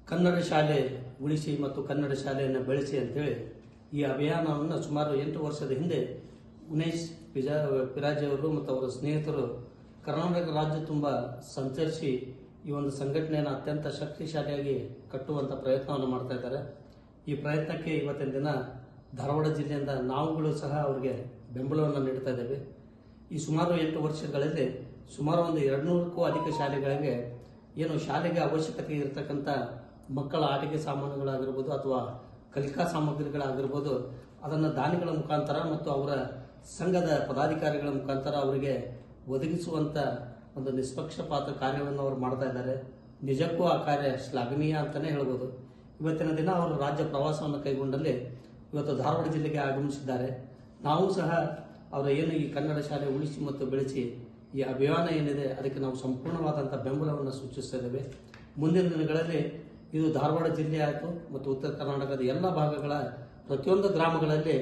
ಕನ್ನಡ ಶಾಲೆ ಉಳಿಸಿ ಮತ್ತು ಕನ್ನಡ ಶಾಲೆಯನ್ನು ಬೆಳೆಸಿ ಅಂತೇಳಿ ಈ ಅಭಿಯಾನವನ್ನು ಸುಮಾರು 8 ವರ್ಷದ ಹಿಂದೆ ಉಮೇಶ್ ಪಿರಾಜಿ ಅವರು ಮತ್ತು ಅವರ ಸ್ನೇಹಿತರು ಕರ್ನಾಟಕ ರಾಜ್ಯ ತುಂಬ ಸಂಚರಿಸಿ ಈ ಒಂದು ಸಂಘಟನೆಯನ್ನು ಅತ್ಯಂತ ಶಕ್ತಿಶಾಲಿಯಾಗಿ ಕಟ್ಟುವಂಥ ಪ್ರಯತ್ನವನ್ನು ಮಾಡ್ತಾ ಇದ್ದಾರೆ. ಈ ಪ್ರಯತ್ನಕ್ಕೆ ಇವತ್ತಿನ ದಿನ ಧಾರವಾಡ ಜಿಲ್ಲೆಯಿಂದ ನಾವುಗಳು ಸಹ ಅವರಿಗೆ ಬೆಂಬಲವನ್ನು ನೀಡ್ತಾ ಇದ್ದೇವೆ. ಈ ಸುಮಾರು 8 ವರ್ಷಗಳಲ್ಲಿ ಸುಮಾರು ಒಂದು 200ಕ್ಕೂ ಅಧಿಕ ಶಾಲೆಗಳಿಗೆ ಏನು ಶಾಲೆಗೆ ಅವಶ್ಯಕತೆ ಇರತಕ್ಕಂಥ ಮಕ್ಕಳ ಆಟಿಕೆ ಸಾಮಾನುಗಳಾಗಿರ್ಬೋದು ಅಥವಾ ಕಲಿಕಾ ಸಾಮಗ್ರಿಗಳಾಗಿರ್ಬೋದು ಅದನ್ನು ದಾನಿಗಳ ಮುಖಾಂತರ ಮತ್ತು ಅವರ ಸಂಘದ ಪದಾಧಿಕಾರಿಗಳ ಮುಖಾಂತರ ಅವರಿಗೆ ಒದಗಿಸುವಂಥ ಒಂದು ನಿಷ್ಪಕ್ಷಪಾತ ಕಾರ್ಯವನ್ನು ಅವರು ಮಾಡ್ತಾ ಇದ್ದಾರೆ. ನಿಜಕ್ಕೂ ಆ ಕಾರ್ಯ ಶ್ಲಾಘನೀಯ ಅಂತಲೇ ಹೇಳ್ಬೋದು. ಇವತ್ತಿನ ದಿನ ಅವರು ರಾಜ್ಯ ಪ್ರವಾಸವನ್ನು ಕೈಗೊಂಡಲ್ಲಿ ಇವತ್ತು ಧಾರವಾಡ ಜಿಲ್ಲೆಗೆ ಆಗಮಿಸಿದ್ದಾರೆ. ನಾವು ಸಹ ಅವರ ಏನು ಈ ಕನ್ನಡ ಶಾಲೆ ಉಳಿಸಿ ಮತ್ತು ಬೆಳೆಸಿ ಈ ಅಭಿಯಾನ ಏನಿದೆ ಅದಕ್ಕೆ ನಾವು ಸಂಪೂರ್ಣವಾದಂಥ ಬೆಂಬಲವನ್ನು ಸೂಚಿಸ್ತಾ ಇದ್ದೇವೆ. ಮುಂದಿನ ದಿನಗಳಲ್ಲಿ ಇದು ಧಾರವಾಡ ಜಿಲ್ಲೆ ಆಯಿತು ಮತ್ತು ಉತ್ತರ ಕರ್ನಾಟಕದ ಎಲ್ಲ ಭಾಗಗಳ ಪ್ರತಿಯೊಂದು ಗ್ರಾಮಗಳಲ್ಲಿ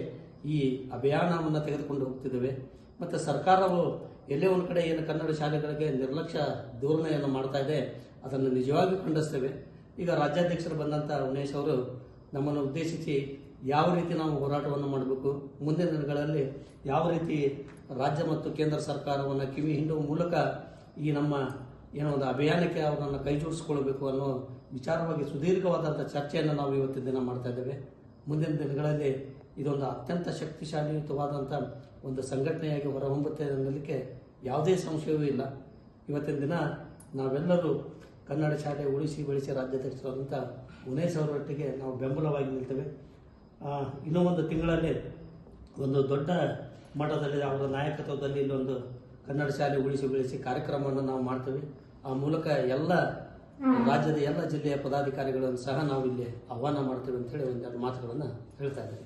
ಈ ಅಭಿಯಾನವನ್ನು ತೆಗೆದುಕೊಂಡು ಹೋಗ್ತಿದ್ದೇವೆ. ಮತ್ತು ಸರ್ಕಾರವು ಎಲ್ಲೇ ಒಂದು ಕಡೆ ಏನು ಕನ್ನಡ ಶಾಲೆಗಳಿಗೆ ನಿರ್ಲಕ್ಷ್ಯ ಧೋರಣೆಯನ್ನು ಮಾಡ್ತಾ ಇದೆ ಅದನ್ನು ನಿಜವಾಗಿಯೂ ಖಂಡಿಸ್ತೇವೆ. ಈಗ ರಾಜ್ಯಾಧ್ಯಕ್ಷರು ಬಂದಂಥ ಉಮೇಶ್ ಅವರು ನಮ್ಮನ್ನು ಉದ್ದೇಶಿಸಿ ಯಾವ ರೀತಿ ನಾವು ಹೋರಾಟವನ್ನು ಮಾಡಬೇಕು, ಮುಂದಿನ ದಿನಗಳಲ್ಲಿ ಯಾವ ರೀತಿ ರಾಜ್ಯ ಮತ್ತು ಕೇಂದ್ರ ಸರ್ಕಾರವನ್ನು ಕಿವಿ ಹಿಂಡುವ ಮೂಲಕ ಈ ನಮ್ಮ ಏನೋ ಒಂದು ಅಭಿಯಾನಕ್ಕೆ ಅವರನ್ನು ಕೈ ಜೋಡಿಸ್ಕೊಳ್ಬೇಕು ಅನ್ನೋ ವಿಚಾರವಾಗಿ ಸುದೀರ್ಘವಾದಂಥ ಚರ್ಚೆಯನ್ನು ನಾವು ಇವತ್ತಿನ ದಿನ ಮಾಡ್ತಾ ಇದ್ದೇವೆ. ಮುಂದಿನ ದಿನಗಳಲ್ಲಿ ಇದೊಂದು ಅತ್ಯಂತ ಶಕ್ತಿಶಾಲಿಯುತವಾದಂಥ ಒಂದು ಸಂಘಟನೆಯಾಗಿ ಹೊರಹೊಮ್ಮುತ್ತೆ ಅನ್ನಲಿಕ್ಕೆ ಯಾವುದೇ ಸಂಶಯವೂ ಇಲ್ಲ. ಇವತ್ತಿನ ದಿನ ನಾವೆಲ್ಲರೂ ಕನ್ನಡ ಶಾಲೆ ಉಳಿಸಿ ಬೆಳೆಸಿ ರಾಜ್ಯಾಧ್ಯಕ್ಷರಾದಂಥ ಉಮೇಶ್ ಅವರೊಟ್ಟಿಗೆ ನಾವು ಬೆಂಬಲವಾಗಿ ನಿಲ್ತೇವೆ. ಇನ್ನೂ ಒಂದು ತಿಂಗಳಲ್ಲಿ ಒಂದು ದೊಡ್ಡ ಮಟ್ಟದಲ್ಲಿ ಅವರ ನಾಯಕತ್ವದಲ್ಲಿ ಇಲ್ಲೊಂದು ಕನ್ನಡ ಶಾಲೆ ಉಳಿಸಿ ಬೆಳೆಸಿ ಕಾರ್ಯಕ್ರಮವನ್ನು ನಾವು ಮಾಡ್ತೇವೆ. ಆ ಮೂಲಕ ಎಲ್ಲ ರಾಜ್ಯದ ಎಲ್ಲ ಜಿಲ್ಲೆಯ ಪದಾಧಿಕಾರಿಗಳನ್ನು ಸಹ ನಾವು ಇಲ್ಲಿ ಆಹ್ವಾನ ಮಾಡ್ತೇವೆ ಅಂತ ಹೇಳಿ ಒಂದೆರಡು ಮಾತುಗಳನ್ನು ಹೇಳ್ತಾ ಇದ್ದೇವೆ.